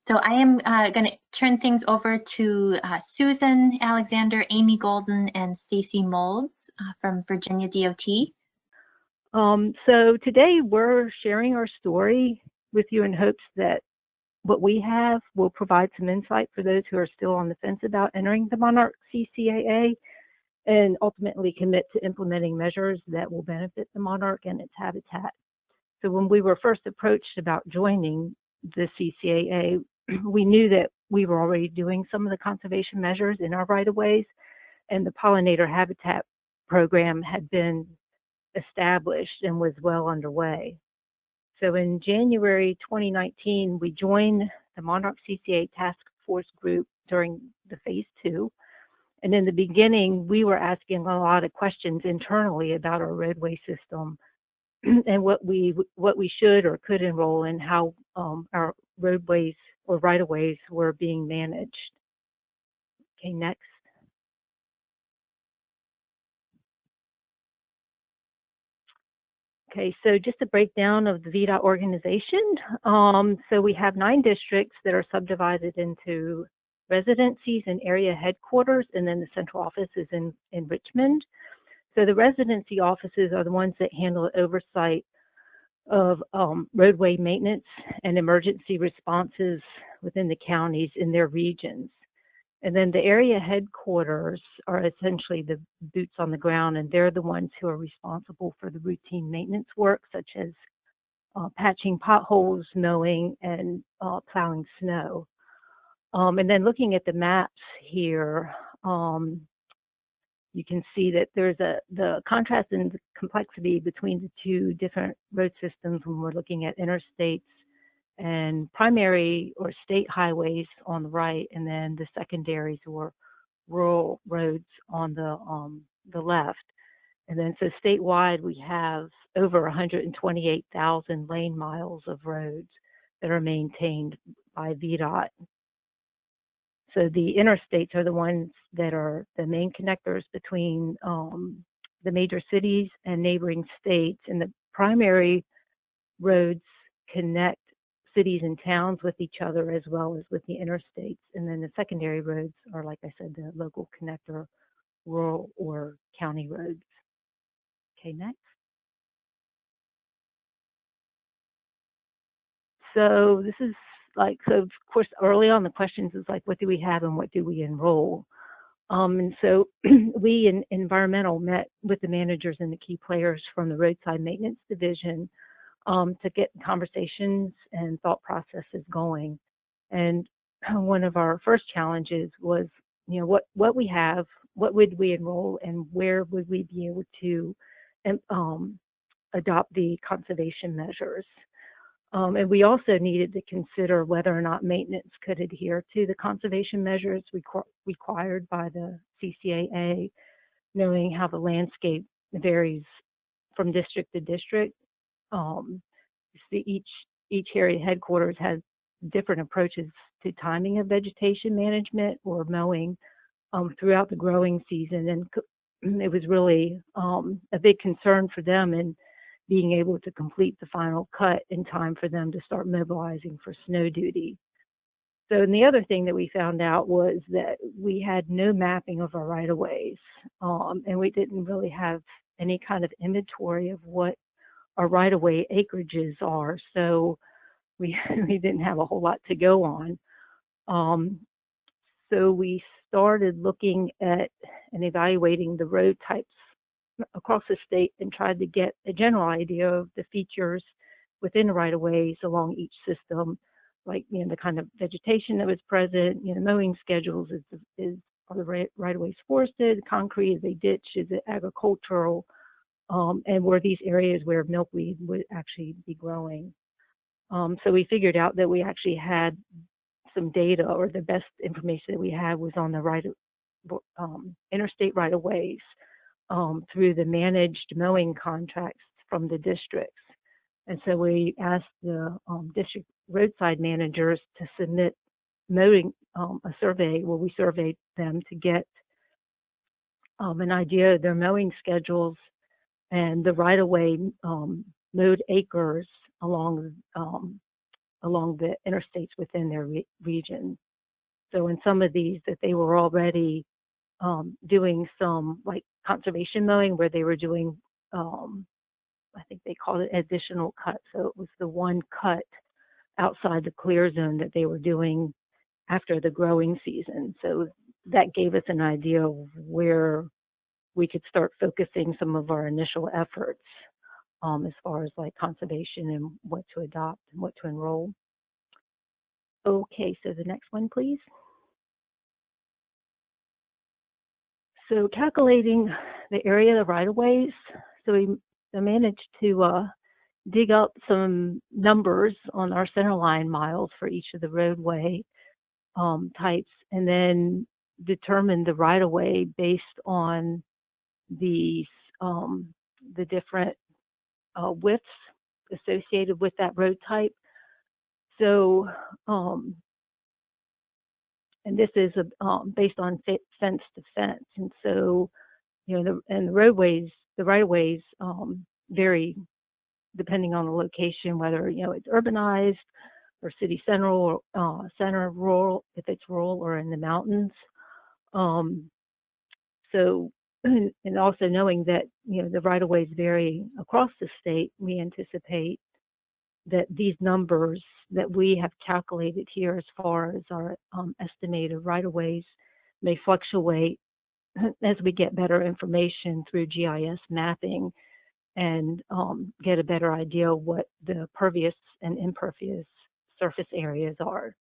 So I am going to turn things over to Susan Alexander, Amy Golden, and Stacey Moulds from Virginia DOT. So today we're sharing our story with you in hopes that what we have will provide some insight for those who are still on the fence about entering the Monarch CCAA and ultimately commit to implementing measures that will benefit the monarch and its habitat. So when we were first approached about joining the CCAA, we knew that we were already doing some of the conservation measures in our right-of-ways, and the pollinator habitat program had been established and was well underway. So in January 2019, we joined the Monarch CCAA Task Force group during the phase 2. And in the beginning, we were asking a lot of questions internally about our roadway system and what we should or could enroll in, how our roadways or right-of-ways were being managed. Okay, next. Okay, so just a breakdown of the Vita organization. So we have 9 districts that are subdivided into residencies and area headquarters, and then the central office is in Richmond. So the residency offices are the ones that handle oversight of roadway maintenance and emergency responses within the counties in their regions. And then the area headquarters are essentially the boots on the ground, and they're the ones who are responsible for the routine maintenance work, such as patching potholes, mowing, and plowing snow. And then looking at the maps here, you can see that there's the contrast and the complexity between the 2 different road systems when we're looking at interstates and primary or state highways on the right, and then the secondaries or rural roads on the left. And then so statewide, we have over 128,000 lane miles of roads that are maintained by VDOT. So the interstates are the ones that are the main connectors between the major cities and neighboring states, and the primary roads connect cities and towns with each other as well as with the interstates. And then the secondary roads are, like I said, the local connector, rural or county roads. Okay, next. So this is so of course, early on the questions is like, what do we have and what do we enroll? And so we in environmental met with the managers and the key players from the roadside maintenance division to get conversations and thought processes going. And one of our first challenges was, what we have, what would we enroll, and where would we be able to adopt the conservation measures. And we also needed to consider whether or not maintenance could adhere to the conservation measures required by the CCAA, knowing how the landscape varies from district to district. Each area headquarters has different approaches to timing of vegetation management or mowing throughout the growing season, and it was really a big concern for them in being able to complete the final cut in time for them to start mobilizing for snow duty. So, and the other thing that we found out was that we had no mapping of our right-of-ways, and we didn't really have any kind of inventory of what our right-of-way acreages are. So we didn't have a whole lot to go on. So we started looking at and evaluating the road types across the state and tried to get a general idea of the features within the right-of-ways along each system, like the kind of vegetation that was present, mowing schedules, are the right-of-ways forested, concrete, is they ditch, is it agricultural, and were these areas where milkweed would actually be growing. So we figured out that we actually had some data, or the best information that we had was on the interstate right-of-ways through the managed mowing contracts from the districts. And so we asked the district roadside managers to submit mowing a survey where we surveyed them to get an idea of their mowing schedules and the right-of-way mowed acres along along the interstates within their region. So in some of these that they were already doing some like conservation mowing where they were doing, I think they called it additional cut. So it was the one cut outside the clear zone that they were doing after the growing season. So that gave us an idea of where we could start focusing some of our initial efforts as far as like conservation and what to adopt and what to enroll. Okay, so the next one, please. So calculating the area of right-of-ways. So we managed to dig up some numbers on our centerline miles for each of the roadway types, and then determine the right-of-way based on the different widths associated with that road type. So, and this is based on fence to fence, and so the roadways, the right-of-ways vary depending on the location, whether it's urbanized or city central, or center rural, if it's rural or in the mountains. So, and also knowing that the right-of-ways vary across the state, we anticipate that these numbers that we have calculated here as far as our estimated right-of-ways may fluctuate as we get better information through GIS mapping and get a better idea of what the pervious and impervious surface areas are.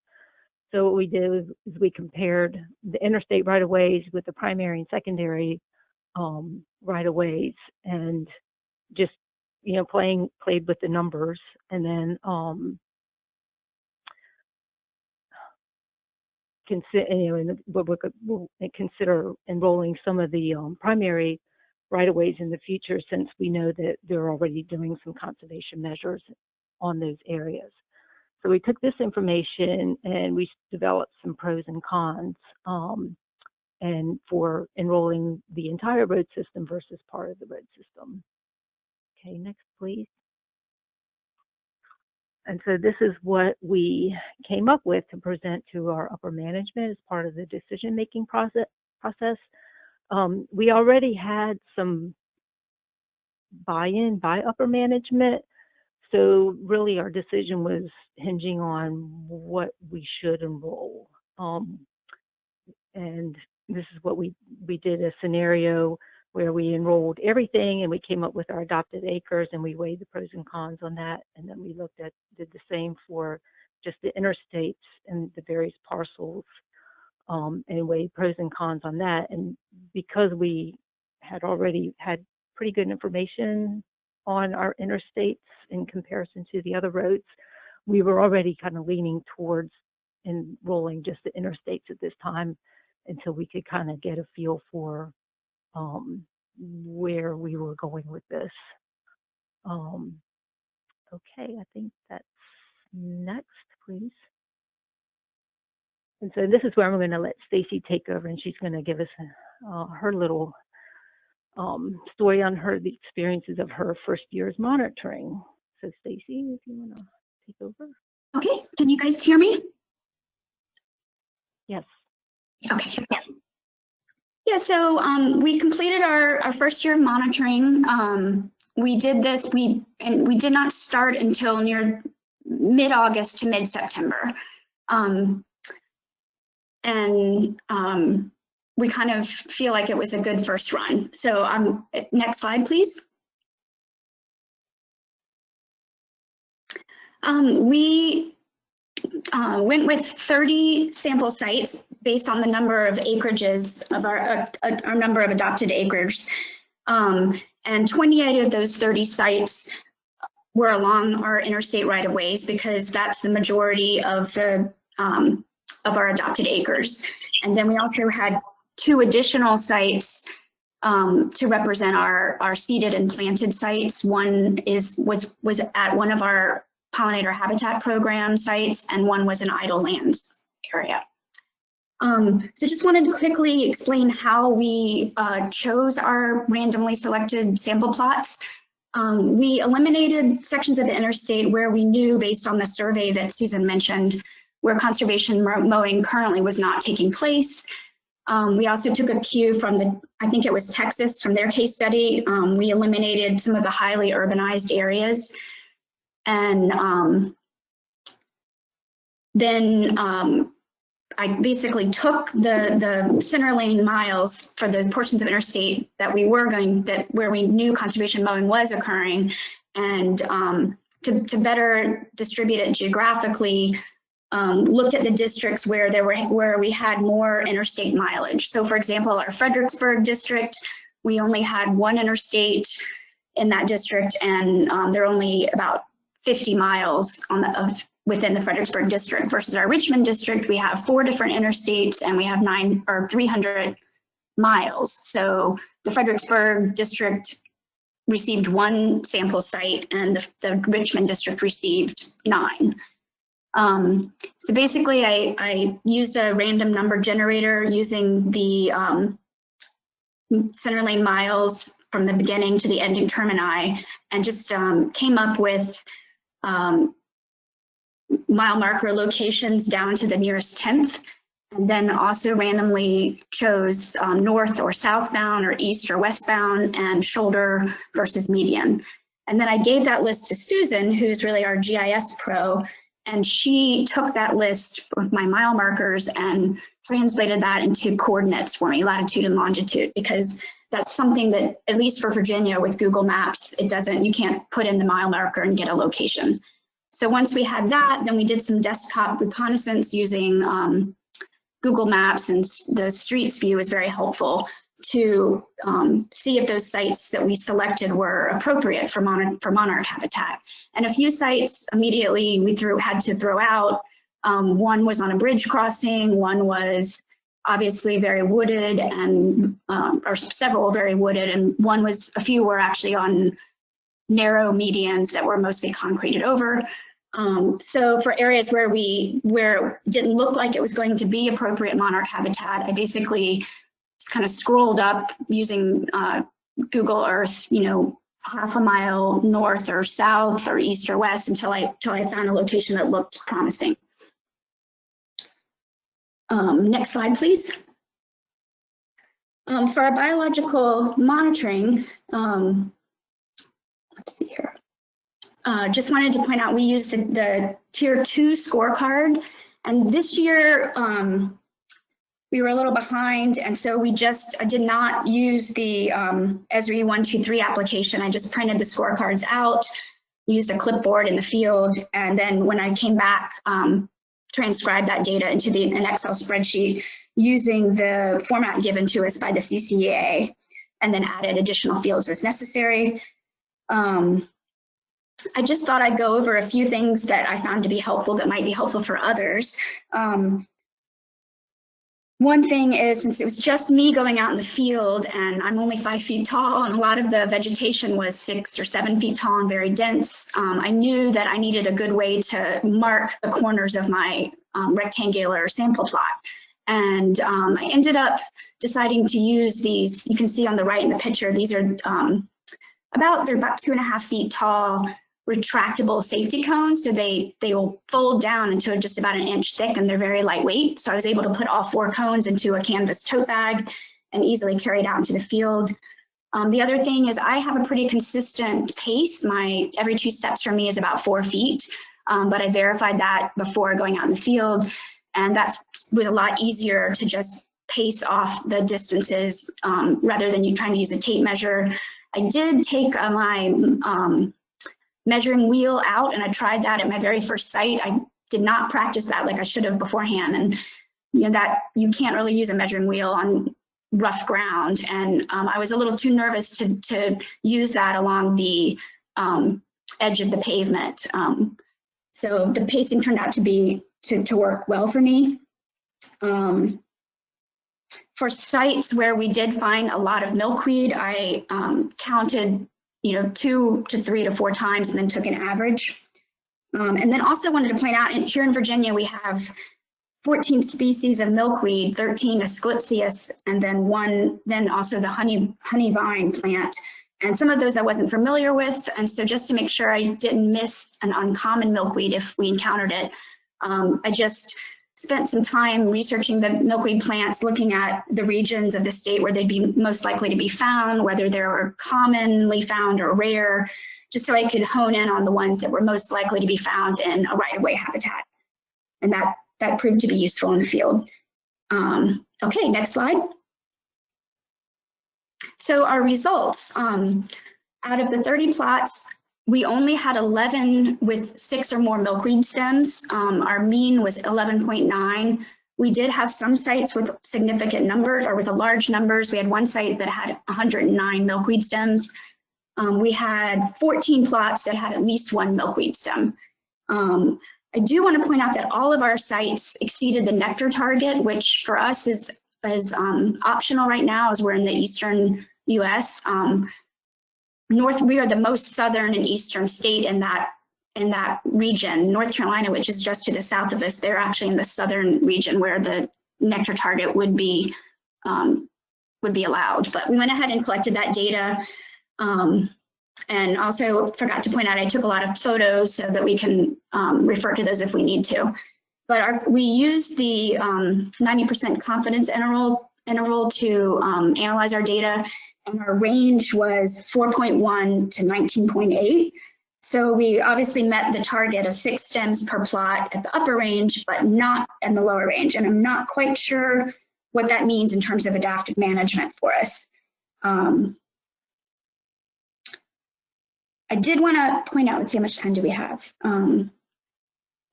So what we did is we compared the interstate right-of-ways with the primary and secondary right-of-ways, and just played with the numbers, and then we'll consider enrolling some of the primary right-of-ways in the future, since we know that they're already doing some conservation measures on those areas. So we took this information and we developed some pros and cons, and for enrolling the entire road system versus part of the road system. Okay, next please. And so this is what we came up with to present to our upper management as part of the decision-making process. We already had some buy-in by upper management, so really our decision was hinging on what we should enroll. And this is what we did, a scenario where we enrolled everything and we came up with our adopted acres, and we weighed the pros and cons on that, and then we did the same for just the interstates and the various parcels, and weighed pros and cons on that. And because we had already had pretty good information on our interstates in comparison to the other roads, we were already kind of leaning towards enrolling just the interstates at this time until we could kind of get a feel for where we were going with this. Okay, I think that's next, please. And so this is where I'm going to let Stacey take over, and she's going to give us her little story on the experiences of her first year's monitoring. So Stacey, if you want to take over. Okay, can you guys hear me? Yes. Okay. Yeah, so we completed our first year of monitoring. We did this, we did not start until near mid-August to mid-September. We kind of feel like it was a good first run. So next slide, please. We went with 30 sample sites based on the number of acreages of our number of adopted acres. And 28 of those 30 sites were along our interstate right-of-ways, because that's the majority of our adopted acres. And then we also had 2 additional sites to represent our seeded and planted sites. One was at one of our Pollinator habitat program sites, and one was an idle lands area. So just wanted to quickly explain how we chose our randomly selected sample plots. We eliminated sections of the interstate where we knew, based on the survey that Susan mentioned, where conservation mowing currently was not taking place. We also took a cue from I think it was Texas, from their case study. We eliminated some of the highly urbanized areas. And then I basically took the center lane miles for the portions of interstate that where we knew conservation mowing was occurring, and to better distribute it geographically, looked at the districts where we had more interstate mileage. So, for example, our Fredericksburg district, we only had one interstate in that district, and there are only about 50 miles within the Fredericksburg district, versus our Richmond district, we have 4 different interstates and we have 300 miles. So the Fredericksburg district received 1 sample site and the Richmond district received 9. So basically I used a random number generator using the center lane miles from the beginning to the ending termini, and just came up with mile marker locations down to the nearest 10th, and then also randomly chose north or southbound or east or westbound and shoulder versus median. And then I gave that list to Susan, who's really our GIS pro, and she took that list with my mile markers and translated that into coordinates for me, latitude and longitude, because that's something that, at least for Virginia with Google Maps, you can't put in the mile marker and get a location. So once we had that, then we did some desktop reconnaissance using Google Maps, and the Streets View is very helpful to see if those sites that we selected were appropriate for monarch habitat. And a few sites immediately we had to throw out. One was on a bridge crossing, one was obviously very wooded, and or several very wooded, and a few were actually on narrow medians that were mostly concreted over. So for areas where it didn't look like it was going to be appropriate monarch habitat, I basically just kind of scrolled up using Google Earth, half a mile north or south or east or west until I found a location that looked promising. Next slide, please. For our biological monitoring, let's see here. Just wanted to point out we used the Tier 2 scorecard, and this year we were a little behind, and so I did not use the Esri 123 application. I just printed the scorecards out, used a clipboard in the field, and then when I came back, transcribed that data into an Excel spreadsheet using the format given to us by the CCAA, and then added additional fields as necessary. I just thought I'd go over a few things that I found to be helpful that might be helpful for others. One thing is, since it was just me going out in the field, and I'm only 5 feet tall, and a lot of the vegetation was 6 or 7 feet tall and very dense, I knew that I needed a good way to mark the corners of my rectangular sample plot. And I ended up deciding to use these. You can see on the right in the picture, these are they're about 2.5 feet tall, retractable safety cones. So they will fold down into just about 1 inch thick, and they're very lightweight. So I was able to put all 4 cones into a canvas tote bag and easily carry it out into the field. The other thing is I have a pretty consistent pace. Every 2 steps for me is about 4 feet, but I verified that before going out in the field. And that was a lot easier to just pace off the distances rather than you trying to use a tape measure. I did take my measuring wheel out, and I tried that at my very first site. I did not practice that like I should have beforehand, and that you can't really use a measuring wheel on rough ground. And I was a little too nervous to use that along the edge of the pavement. So the pacing turned out to work well for me. For sites where we did find a lot of milkweed, I counted 2 to 3 to 4 times and then took an average. And then also wanted to point out, here in Virginia, we have 14 species of milkweed, 13 asclepias, and then also the honey vine plant. And some of those I wasn't familiar with. And so just to make sure I didn't miss an uncommon milkweed if we encountered it, I just spent some time researching the milkweed plants, looking at the regions of the state where they'd be most likely to be found, whether they were commonly found or rare, just so I could hone in on the ones that were most likely to be found in a right-of-way habitat. And that proved to be useful in the field. Okay, next slide. So our results, out of the 30 plots, we only had 11 with 6 or more milkweed stems. Our mean was 11.9. We did have some sites with significant numbers or with large numbers. We had one site that had 109 milkweed stems. We had 14 plots that had at least one milkweed stem. I do want to point out that all of our sites exceeded the nectar target, which for us is optional right now as we're in the eastern US. We are the most southern and eastern state in that region. North Carolina, which is just to the south of us, they're actually in the southern region where the nectar target would be allowed. But we went ahead and collected that data. And also forgot to point out, I took a lot of photos so that we can refer to those if we need to. But we used the 90% confidence interval to analyze our data, and our range was 4.1 to 19.8. So we obviously met the target of 6 stems per plot at the upper range, but not in the lower range. And I'm not quite sure what that means in terms of adaptive management for us. I did want to point out, let's see, how much time do we have?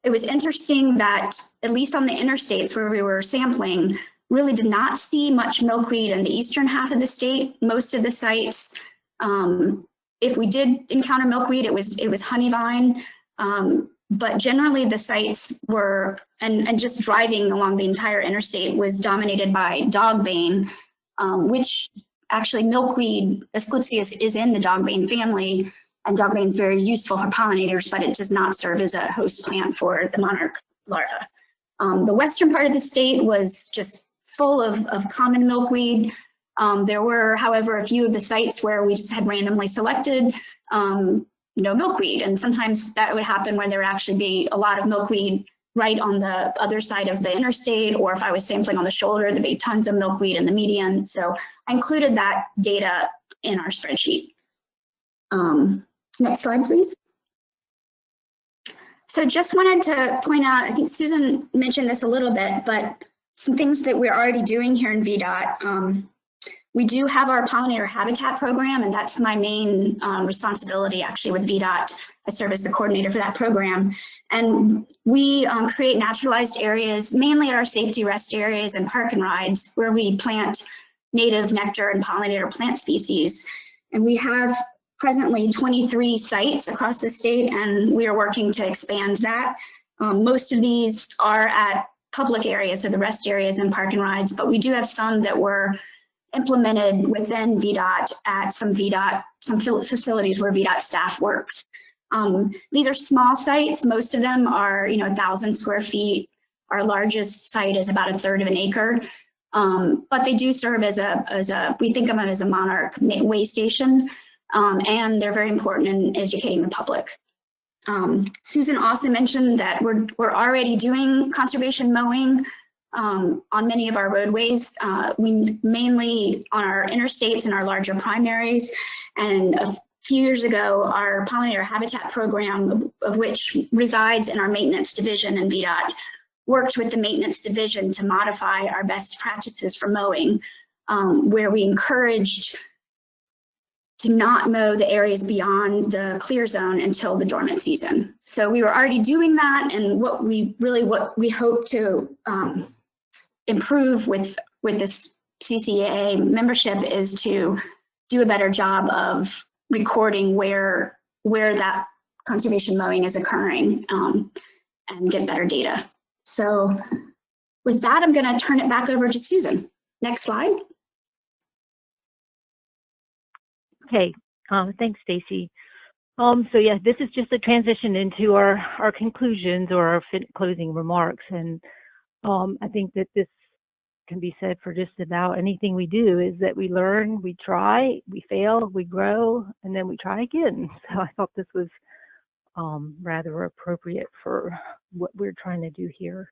It was interesting that, at least on the interstates where we were sampling, really did not see much milkweed in the eastern half of the state. Most of the sites, if we did encounter milkweed, it was honeyvine. But generally the sites were, and just driving along the entire interstate was dominated by dogbane, which actually milkweed, Asclepias, is in the dogbane family. And dogbane is very useful for pollinators, but it does not serve as a host plant for the monarch larva. The western part of the state was just full of common milkweed. There were, however, a few of the sites where we just had randomly selected no milkweed. And sometimes that would happen when there would actually be a lot of milkweed right on the other side of the interstate, or if I was sampling on the shoulder, there'd be tons of milkweed in the median. So I included that data in our spreadsheet. Next slide, please. So just wanted to point out, I think Susan mentioned this a little bit, but some things that we're already doing here in VDOT. We do have our pollinator habitat program, and that's my main responsibility actually with VDOT. I serve as the coordinator for that program. And we create naturalized areas, mainly at our safety rest areas and park and rides, where we plant native nectar and pollinator plant species. And we have presently 23 sites across the state, and we are working to expand that. Most of these are at public areas, so the rest areas and park and rides, but we do have some that were implemented within VDOT at some facilities where VDOT staff works. These are small sites. Most of them are 1,000 square feet. Our largest site is about 1/3 of an acre, but they do serve as we think of them as a monarch way station. And they're very important in educating the public. Susan also mentioned that we're already doing conservation mowing on many of our roadways. We mainly on our interstates and our larger primaries. And a few years ago, our pollinator habitat program, of which resides in our maintenance division in VDOT, worked with the maintenance division to modify our best practices for mowing, where we encouraged to not mow the areas beyond the clear zone until the dormant season. So we were already doing that, and what we hope to improve with this CCAA membership is to do a better job of recording where that conservation mowing is occurring and get better data. So with that, I'm going to turn it back over to Susan. Next slide. Okay, thanks, Stacey. So yeah, this is just a transition into our conclusions or our closing remarks, and I think that this can be said for just about anything we do, is that we learn, we try, we fail, we grow, and then we try again. So I thought this was rather appropriate for what we're trying to do here.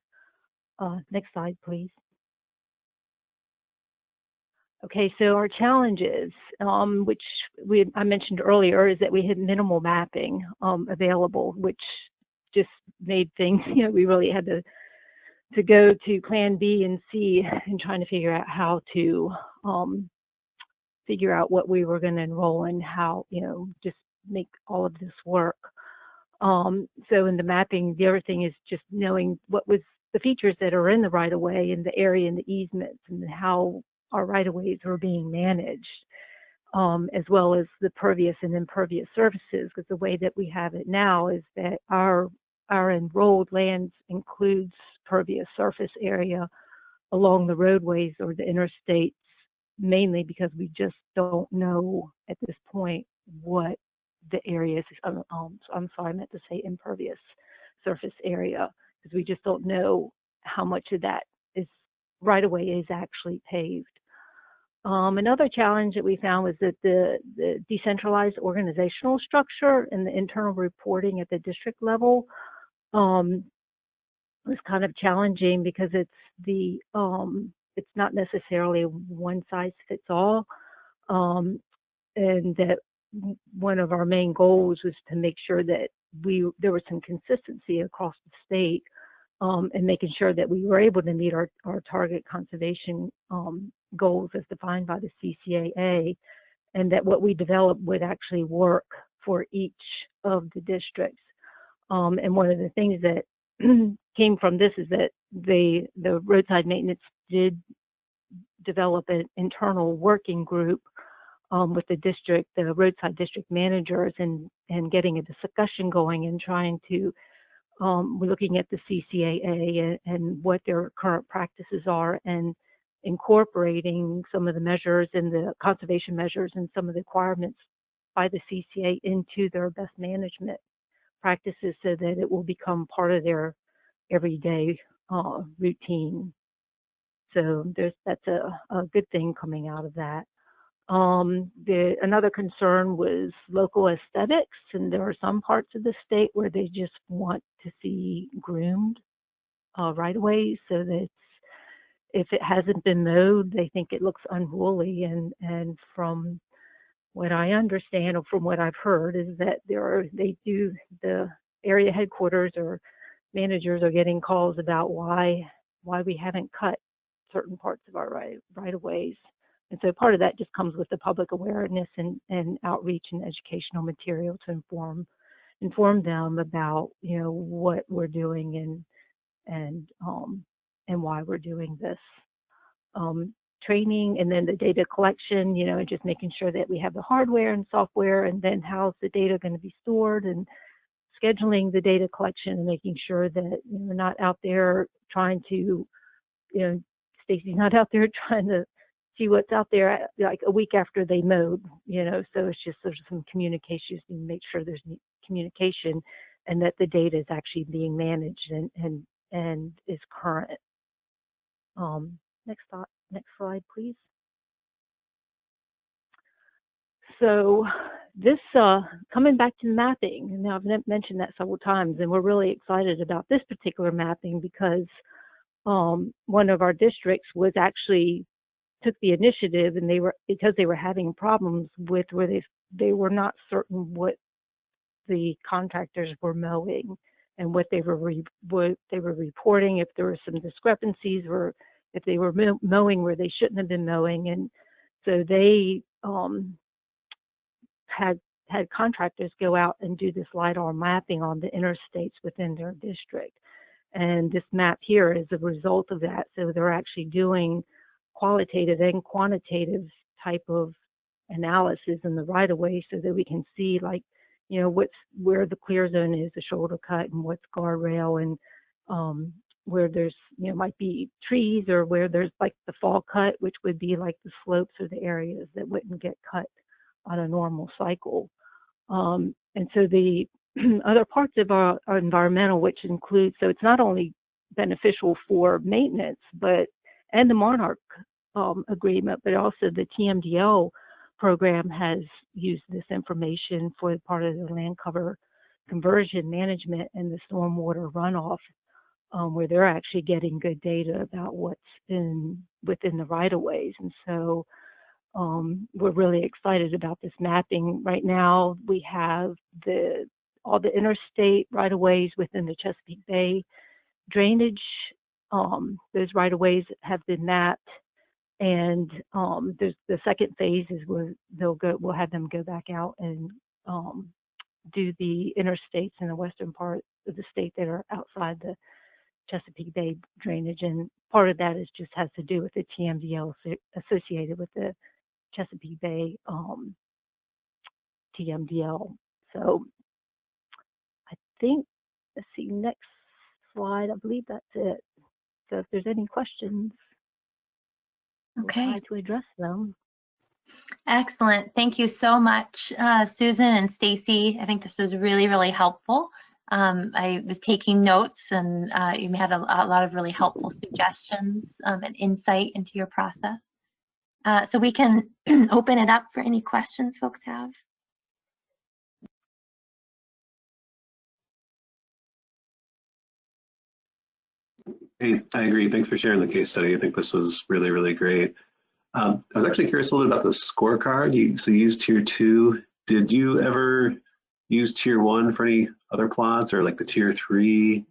Next slide, please. Okay, so our challenges, which I mentioned earlier, is that we had minimal mapping available, which just made things, we really had to go to plan B and C and trying to figure out how to figure out what we were going to enroll in, how, just make all of this work. So in the mapping, the other thing is just knowing what was the features that are in the right-of-way and the area and the easements and how our right-of-ways were being managed, as well as the pervious and impervious surfaces, because the way that we have it now is that our enrolled lands includes pervious surface area along the roadways or the interstates, mainly because we just don't know at this point what the areas, I'm sorry, I meant to say impervious surface area, because we just don't know how much of that is right-of-way is actually paved. Another challenge that we found was that the decentralized organizational structure and the internal reporting at the district level was kind of challenging, because it's not necessarily one size fits all, and that one of our main goals was to make sure that there was some consistency across the state, and making sure that we were able to meet our target conservation goals as defined by the CCAA, and that what we developed would actually work for each of the districts. And one of the things that came from this is that the roadside maintenance did develop an internal working group with the roadside district managers, and getting a discussion going and trying to, we're looking at the CCAA and what their current practices are, and incorporating some of the measures and the conservation measures and some of the requirements by the CCA into their best management practices, so that it will become part of their everyday routine. So that's a good thing coming out of that. Another concern was local aesthetics, and there are some parts of the state where they just want to see groomed right-of-ways, so that if it hasn't been mowed, they think it looks unruly. And from what I understand, or from what I've heard, is that the area headquarters or managers are getting calls about why we haven't cut certain parts of our right-of-ways. And so part of that just comes with the public awareness and outreach and educational material to inform them about, what we're doing and why we're doing this. Training, and then the data collection, and just making sure that we have the hardware and software, and then how's the data going to be stored, and scheduling the data collection, and making sure that we're not out there trying to, Stacey's not out there trying to see what's out there like a week after they mowed, so it's just there's some communications to make sure there's communication, and that the data is actually being managed and is current. Next slide, please. So this, coming back to mapping, and now I've mentioned that several times, and we're really excited about this particular mapping because one of our districts was actually took the initiative, and because they were having problems with where they were not certain what the contractors were mowing and what they were reporting, if there were some discrepancies, or if they were mowing where they shouldn't have been mowing. And so they had contractors go out and do this LiDAR mapping on the interstates within their district. And this map here is a result of that. So they're actually doing qualitative and quantitative type of analysis in the right-of-way, so that we can see, like, where the clear zone is, the shoulder cut, and what's guardrail, and where there's, might be trees, or where there's like the fall cut, which would be like the slopes or the areas that wouldn't get cut on a normal cycle. And so the other parts of our environmental, which includes, so it's not only beneficial for maintenance, but and the Monarch agreement, but also the TMDL program has used this information for part of the land cover conversion management and the stormwater runoff, where they're actually getting good data about what's within the right-of-ways. And so we're really excited about this mapping. Right now, we have all the interstate right-of-ways within the Chesapeake Bay drainage. Those right-of-ways have been mapped, and there's the second phase is where we'll have them go back out and do the interstates in the western part of the state that are outside the Chesapeake Bay drainage, and part of that has to do with the TMDL associated with the Chesapeake Bay TMDL. So I think, let's see, next slide, I believe that's it. So if there's any questions, Okay. we'll try to address them. Excellent. Thank you so much, Susan and Stacey. I think this was really, really helpful. I was taking notes, and you had a lot of really helpful suggestions and insight into your process. So we can open it up for any questions folks have. Hey, I agree. Thanks for sharing the case study. I think this was really, really great. I was actually curious a little bit about the scorecard. So you used tier 2. Did you ever use tier 1 for any other plots, or like the tier 3?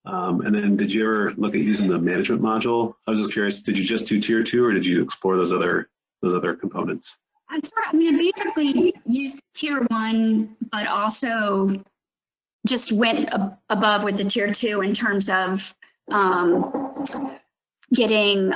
And then did you ever look at using the management module? I was just curious, did you just do tier 2, or did you explore those other components? I basically used tier 1, but also just went above with the tier 2 in terms of getting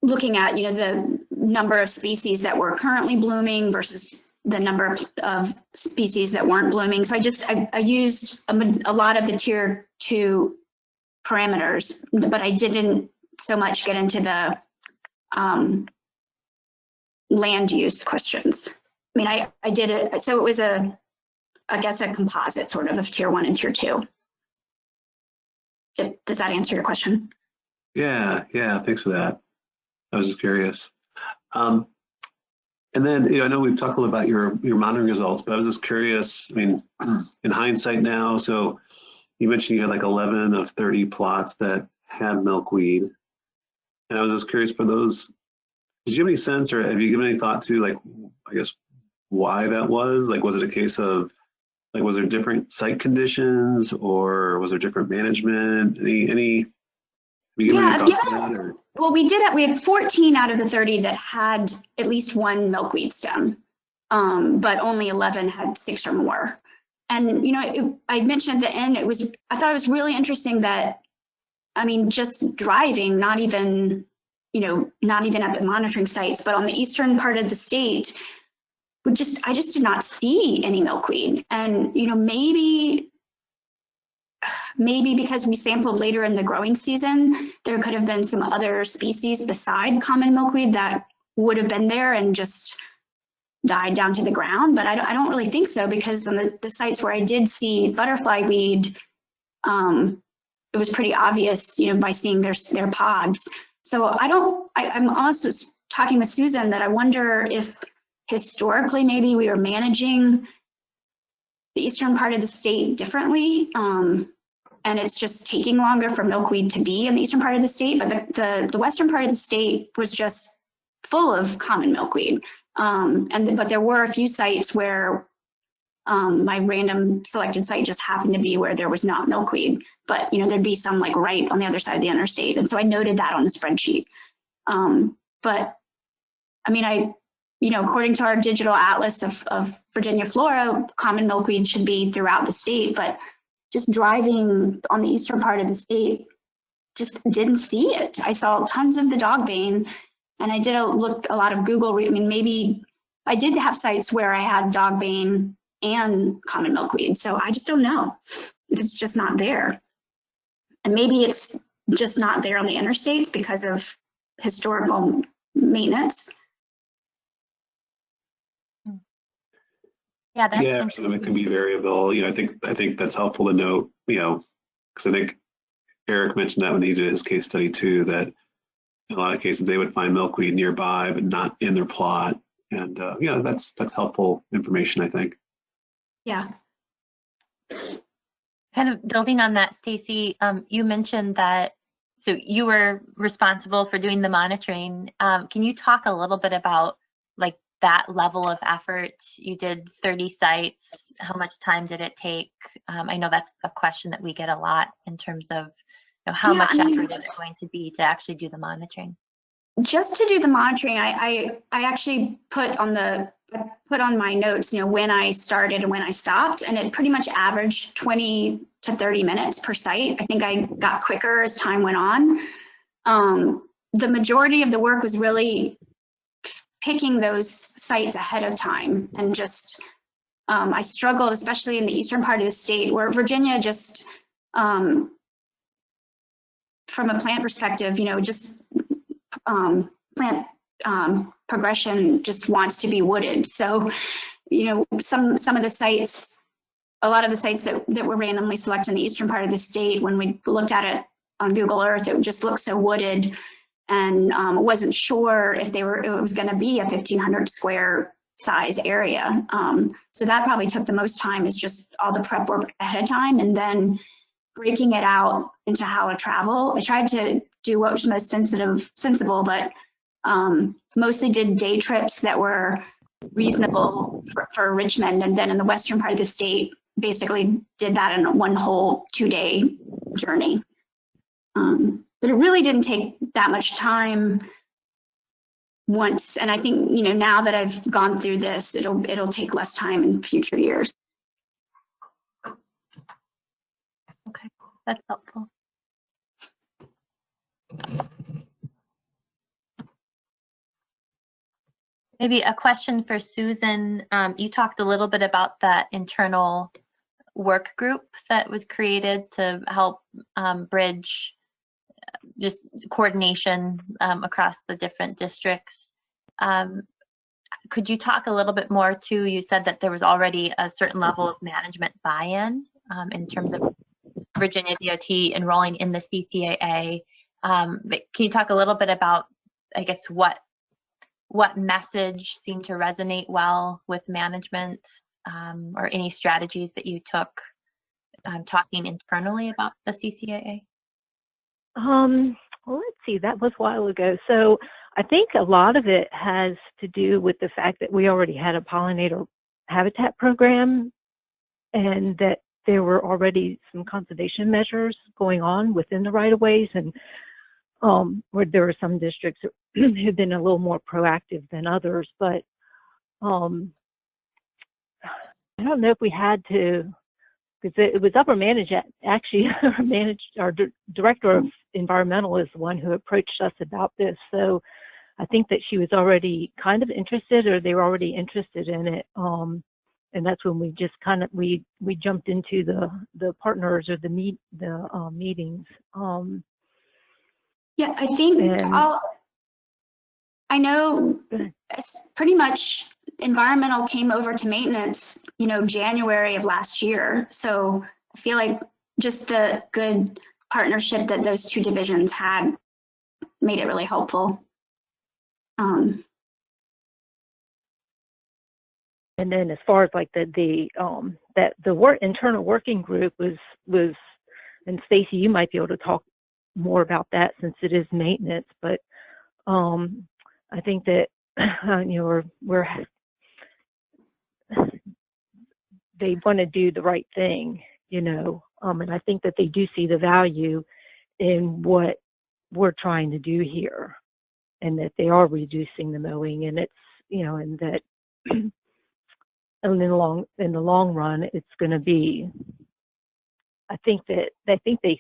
looking at the number of species that were currently blooming versus the number of species that weren't blooming. So I used a lot of the tier 2 parameters, but I didn't so much get into the land use questions. I mean, I did it, so it was I guess a composite sort of tier 1 and tier 2. Does that answer your question? Yeah, thanks for that. I was just curious. And then, I know we've talked a little about your monitoring results, but I was just curious, I mean, in hindsight now, so you mentioned you had like 11 of 30 plots that had milkweed. And I was just curious, for those, did you have any sense, or have you given any thought to, like, I guess, why that was? Like, was it a case of, like, was there different site conditions, or was there different management? Any Yeah, well, we had 14 out of the 30 that had at least one milkweed stem, but only 11 had 6 or more. And I mentioned at the end, I thought it was really interesting that, I mean, just driving, not even at the monitoring sites, but on the eastern part of the state, I just did not see any milkweed. And maybe because we sampled later in the growing season, there could have been some other species beside common milkweed that would have been there and just died down to the ground. But I don't really think so, because on the sites where I did see butterfly weed, it was pretty obvious, by seeing their pods. So I'm also talking with Susan that I wonder if historically maybe we were managing the eastern part of the state differently. And it's just taking longer for milkweed to be in the eastern part of the state, but the western part of the state was just full of common milkweed. But there were a few sites where my random selected site just happened to be where there was not milkweed, but there'd be some like right on the other side of the interstate. And so I noted that on the spreadsheet. But I mean, according to our digital atlas of Virginia flora, common milkweed should be throughout the state, but just driving on the eastern part of the state, just didn't see it. I saw tons of the dogbane, and I did look a lot of Google. I mean, maybe I did have sites where I had dogbane and common milkweed, so I just don't know. It's just not there. And maybe it's just not there on the interstates because of historical maintenance. Yeah, that's interesting. It can be variable. I think that's helpful to note, because I think Eric mentioned that when he did his case study too, that in a lot of cases they would find milkweed nearby, but not in their plot. And yeah, that's helpful information, I think. Yeah. Kind of building on that, Stacey, you mentioned that, so you were responsible for doing the monitoring. Can you talk a little bit about like that level of effort? You did 30 sites. How much time did it take? I know that's a question that we get a lot in terms of, you know, how much effort is it going to be to actually do the monitoring? Just to do the monitoring, I actually put on my notes, you know, when I started and when I stopped, and it pretty much averaged 20 to 30 minutes per site. I think I got quicker as time went on. The majority of the work was really picking those sites ahead of time, and just I struggled, especially in the eastern part of the state, where Virginia just, from a plant perspective, you know, just plant progression just wants to be wooded. So, you know, some of the sites, a lot of the sites that were randomly selected in the eastern part of the state, when we looked at it on Google Earth, it just looked so wooded, and wasn't sure if it was going to be a 1,500 square size area. So that probably took the most time, is just all the prep work ahead of time, and then breaking it out into how to travel. I tried to do what was most sensible, but mostly did day trips that were reasonable for Richmond, and then in the western part of the state, basically did that in one whole 2-day journey. But it really didn't take that much time once, and I think, you know, now that I've gone through this, it'll take less time in future years. Okay, that's helpful. Maybe a question for Susan. You talked a little bit about that internal work group that was created to help bridge just coordination across the different districts. Could you talk a little bit more too? You said that there was already a certain level of management buy-in in terms of Virginia DOT enrolling in the CCAA. But can you talk a little bit about, I guess, what message seemed to resonate well with management, or any strategies that you took talking internally about the CCAA? Well, let's see, that was a while ago. So I think a lot of it has to do with the fact that we already had a pollinator habitat program, and that there were already some conservation measures going on within the right-of-ways, and where there were some districts that had been a little more proactive than others. But I don't know if we had to, because it was upper management, actually. Our director of environmental is the one who approached us about this. So I think that she was already kind of interested, or they were already interested in it. And that's when we just kind of, we jumped into the partners, or the meetings. Yeah, I think I know pretty much environmental came over to maintenance, you know, January of last year. So I feel like just the good partnership that those two divisions had made it really helpful. And then as far as like the internal working group was, and Stacey, you might be able to talk more about that since it is maintenance, but I think that you know, they want to do the right thing, you know, and I think that they do see the value in what we're trying to do here, and that they are reducing the mowing, and it's, you know, and that in the long run, it's going to be, I think they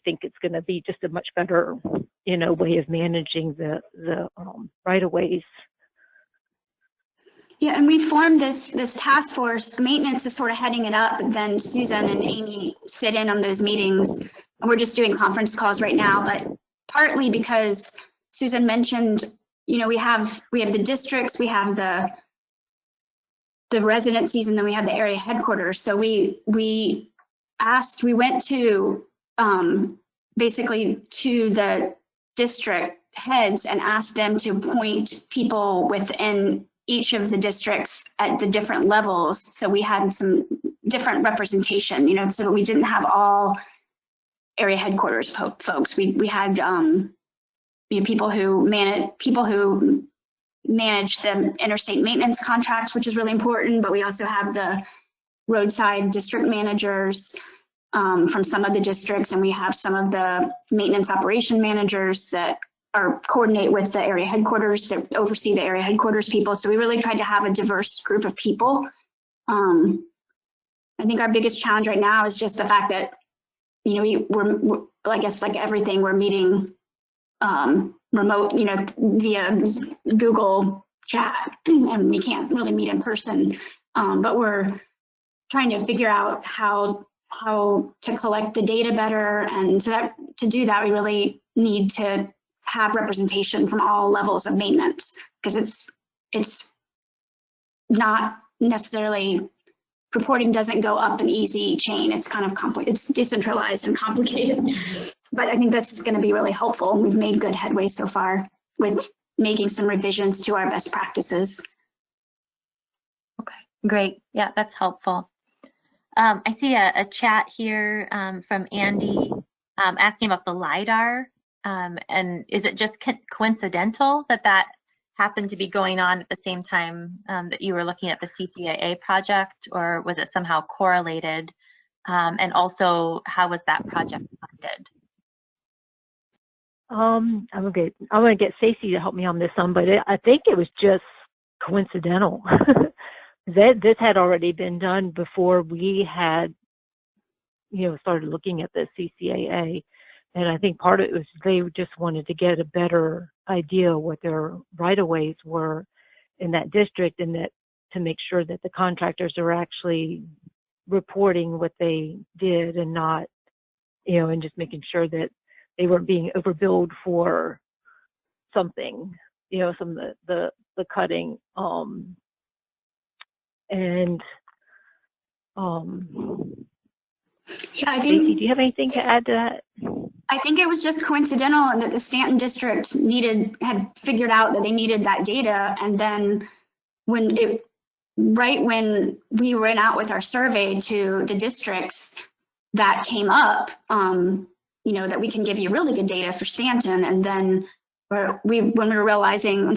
think it's going to be just a much better, you know, way of managing the right-of-ways. Yeah, and we formed this task force. Maintenance is sort of heading it up, and then Susan and Amy sit in on those meetings. And we're just doing conference calls right now, but partly because Susan mentioned, you know, we have the districts, we have the residencies, and then we have the area headquarters. So we went to basically to the district heads and asked them to appoint people within each of the districts at the different levels. So we had some different representation, you know, so that we didn't have all area headquarters folks. We had you know, people who manage the interstate maintenance contracts, which is really important, but we also have the roadside district managers from some of the districts, and we have some of the maintenance operation managers that coordinate with the area headquarters, that oversee the area headquarters people. So we really tried to have a diverse group of people. I think our biggest challenge right now is just the fact that, you know, we're I guess like everything, we're meeting remote, you know, via Google chat, and we can't really meet in person. But we're trying to figure out how to collect the data better, and so that to do that, we really need to have representation from all levels of maintenance, because it's not necessarily, reporting doesn't go up an easy chain. It's kind of complicated. It's decentralized and complicated. But I think this is going to be really helpful. We've made good headway so far with making some revisions to our best practices. Okay, great. Yeah, that's helpful. I see a chat here from Andy asking about the LiDAR. And is it just coincidental that happened to be going on at the same time that you were looking at the CCAA project, or was it somehow correlated? And also, how was that project funded? I'm gonna get Stacey to help me on this one, but I think it was just coincidental. This had already been done before we had, you know, started looking at the CCAA. And I think part of it was they just wanted to get a better idea of what their right-of-ways were in that district, and that to make sure that the contractors are actually reporting what they did and not, you know, and just making sure that they weren't being overbilled for something, you know, some of the cutting. Yeah, I Stacey, think, do you have anything to add to that? I think it was just coincidental, and that the Stanton district had figured out that they needed that data. And then when we went out with our survey to the districts, that came up, you know, that we can give you really good data for Stanton. And then when we were realizing,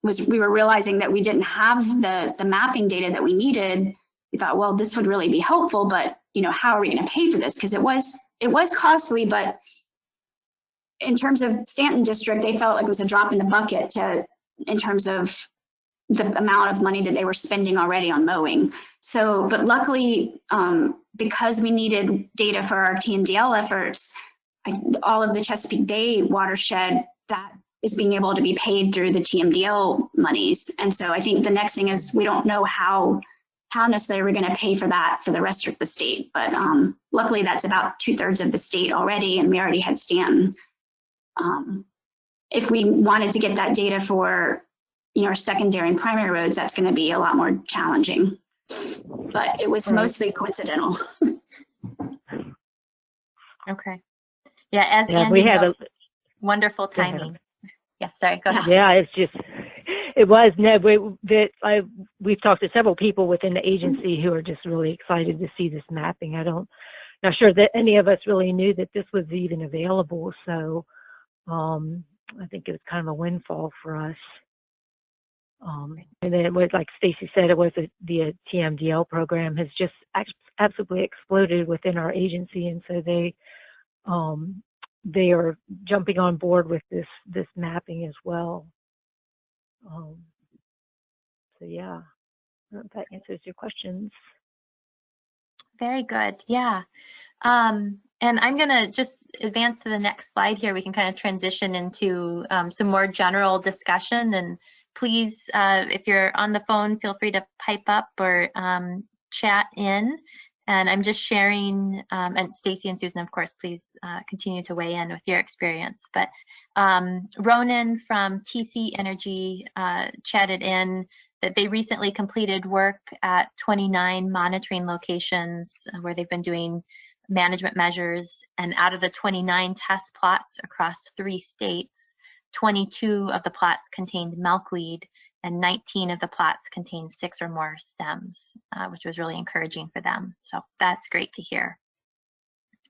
we were realizing that we didn't have the mapping data that we needed, we thought, well, this would really be helpful, but, you know, how are we going to pay for this? Because it was costly, but in terms of Stanton district, they felt like it was a drop in the bucket in terms of the amount of money that they were spending already on mowing. So, but luckily, because we needed data for our TMDL efforts, all of the Chesapeake Bay watershed, that is being able to be paid through the TMDL monies. And so I think the next thing is, we don't know how necessarily we're going to pay for that for the rest of the state. But luckily, that's about 2/3 of the state already, and we already had Stanton. If we wanted to get that data for, you know, our secondary and primary roads, that's going to be a lot more challenging. But it was mostly coincidental. Okay. Yeah, as Yeah, Andy we had knows, wonderful timing. Yeah, sorry, go ahead. Yeah, it's just, it was, we've talked to several people within the agency who are just really excited to see this mapping. Not sure that any of us really knew that this was even available. So I think it was kind of a windfall for us. And then it was, like Stacey said, it was the TMDL program has just absolutely exploded within our agency. And so they are jumping on board with this mapping as well. So yeah, I don't know if that answers your questions. Very good. Yeah. And I'm going to just advance to the next slide here. We can kind of transition into some more general discussion. And please, if you're on the phone, feel free to pipe up or chat in. And I'm just sharing, and Stacey and Susan, of course, please continue to weigh in with your experience. But Ronan from TC Energy chatted in that they recently completed work at 29 monitoring locations where they've been doing management measures. And out of the 29 test plots across 3 states, 22 of the plots contained milkweed and 19 of the plots contained 6 or more stems, which was really encouraging for them. So that's great to hear.